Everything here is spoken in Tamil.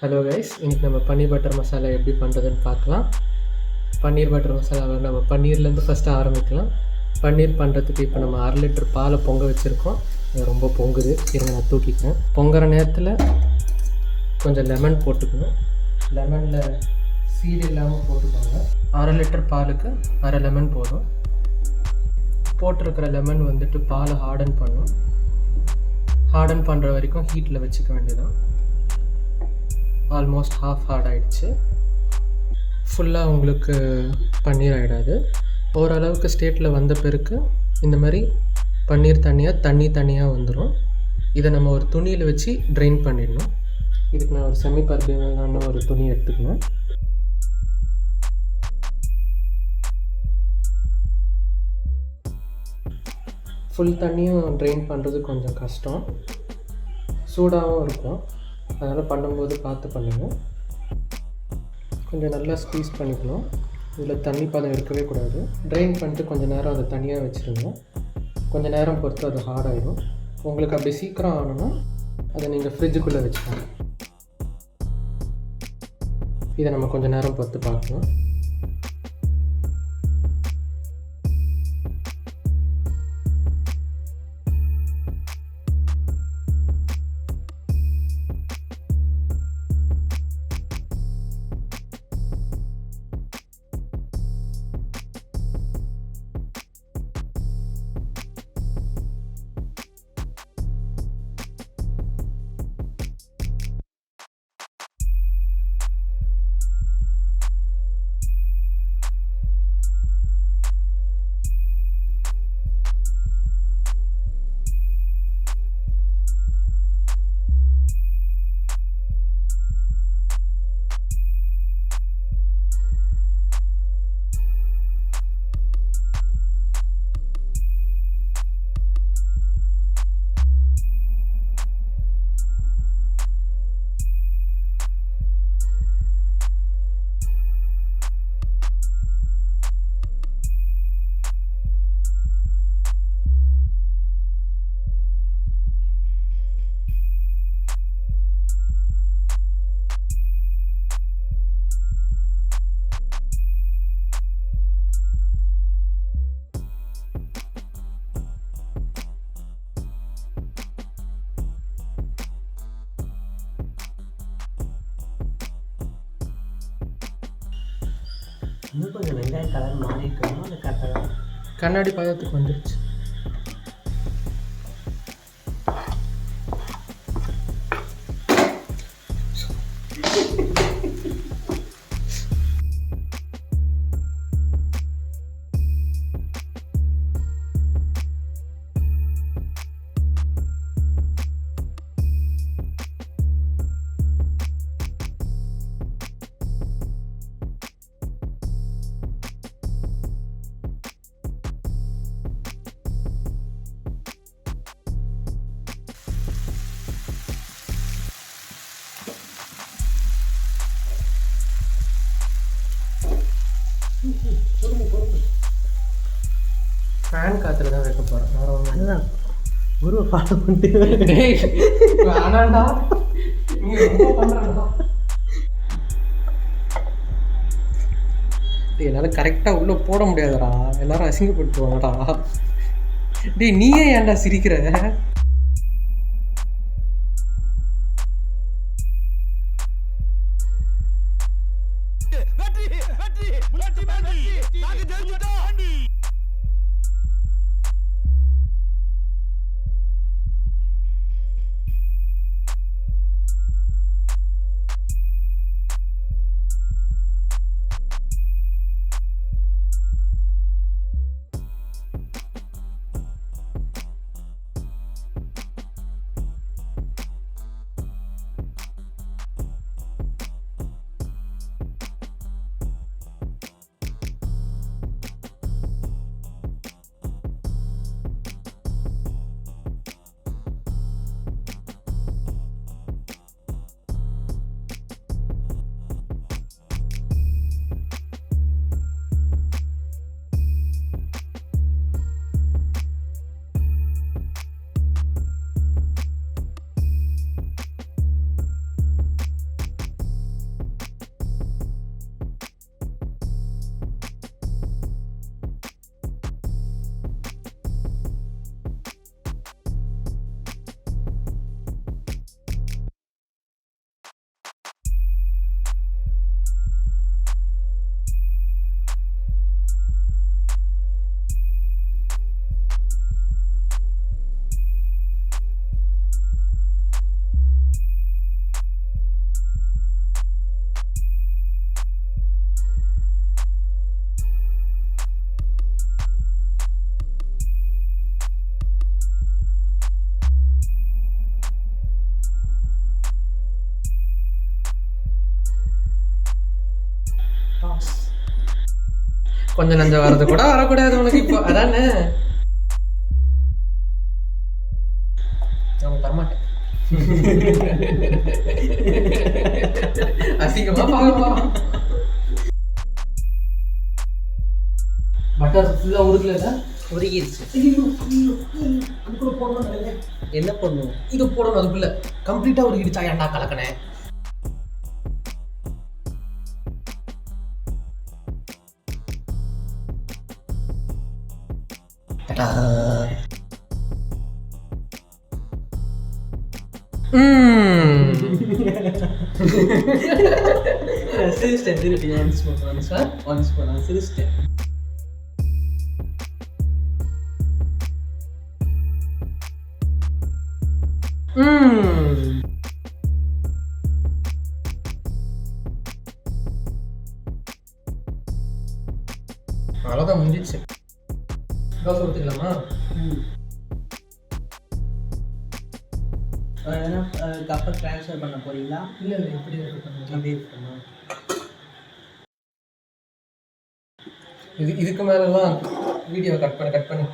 ஹலோ கைஸ், இன்றைக்கி நம்ம பன்னீர் பட்டர் மசாலா எப்படி பண்ணுறதுன்னு பார்க்கலாம். பன்னீர் பட்டர் மசாலாவை நம்ம பன்னீர்லேருந்து ஃபஸ்ட்டு ஆரம்பிக்கலாம். பன்னீர் பண்ணுறதுக்கு இப்போ நம்ம 1/2 லிட்டர் பாலை பொங்க வச்சுருக்கோம். அது ரொம்ப பொங்குது, இருங்க நான் தூக்கிக்கிறேன். பொங்குற நேரத்தில் கொஞ்சம் லெமன் போட்டுக்கணும். லெமனில் சீடு இல்லாமல் போட்டுக்கோங்க. 1/2 லிட்டர் பாலுக்கு 1/2 லெமன் போதும். போட்டிருக்கிற லெமன் வந்துட்டு பாலை ஹார்டன் பண்ணும். ஹார்டன் பண்ணுற வரைக்கும் ஹீட்டில் வச்சுக்க வேண்டியதான். ஆல்மோஸ்ட் ஹாஃப் ஹார்ட் ஆகிடுச்சு. ஃபுல்லாக உங்களுக்கு பன்னீர் ஆகிடாது. ஓரளவுக்கு ஸ்டேட்டில் வந்த பிறகு இந்த மாதிரி பன்னீர் தனியாக வந்துடும். இதை நம்ம ஒரு துணியில் வச்சு ட்ரைன் பண்ணிடணும். இதுக்கு நான் ஒரு செமி பர்ஃபியூமான ஒரு துணி எடுத்துக்கணும். ஃபுல் தண்ணியும் ட்ரைன் பண்ணுறது கொஞ்சம் கஷ்டம், சூடாகவும் இருக்கும். அதனால் பண்ணும்போது பார்த்து பண்ணுங்கள். கொஞ்சம் நல்லா ஸ்க்வீஸ் பண்ணிக்கணும். இதில் தண்ணி பதம் இருக்கவே கூடாது. ட்ரைன் பண்ணிட்டு கொஞ்சம் நேரம் அதை தனியாக வச்சுருங்க. கொஞ்சம் நேரம் பொறுத்து அது ஹார்ட் ஆகிடும். உங்களுக்கு அப்படி சீக்கிரம் ஆகணும்னா அதை நீங்கள் ஃப்ரிட்ஜுக்குள்ளே வச்சுக்கோங்க. இதை நம்ம கொஞ்சம் நேரம் பொறுத்து பார்க்கலாம். இன்னும் கொஞ்சம் வெங்காயம் கலர் மாறி இருக்கணும். அது கரெக்டாக கண்ணாடி பதத்துக்கு வந்துடுச்சு. ஃபேன் காற்றுல தான் வைக்க போகிறேன். வேறு ஒன்று அதுதான் ஒரு ஃபாலோ பண்ணிட்டு வேணாண்டா, நீங்கள் ரொம்ப பண்ணுறா. என்னால் கரெக்டாக உள்ளே போட முடியாதுடா, எல்லாரும் அசிங்கப்பட்டுருவாங்கடா. டேய் நீயே ஏன்டா சிரிக்கிற? கொஞ்சம் நஞ்சம் வர்றது கூட வரக்கூடாது உனக்கு இப்போ, அதானே? நான் தரமாட்டேன். அசிங்கமா பார்க்கலாம். பட்டர் ஃபுல்லா உருகல, உருகிருச்சு. அதுக்குள்ள போடணும் நினைக்கிறேன். என்ன பண்ணும்? இது போடணும் அதுக்குள்ள. கம்ப்ளீட்டா உருகிடுச்சா? ஏன்டா கலக்கனேன்? டடா. சிரிச்சிட்டேன் திருப்பி ஒன்ஸ் போனேன் சிரிச்சிட்டேன். அவ்வளோதான் முடிஞ்சிச்சு. தோசை ஊற்றிக்கலாமா? கப்பை ட்ரான்ஸ்ஃபர் பண்ண போறீங்களா? இல்லை இல்லை, இப்படி அப்படியே இருக்கணுமா? இதுக்கு மேலெல்லாம் வீடியோ கட் பண்ணி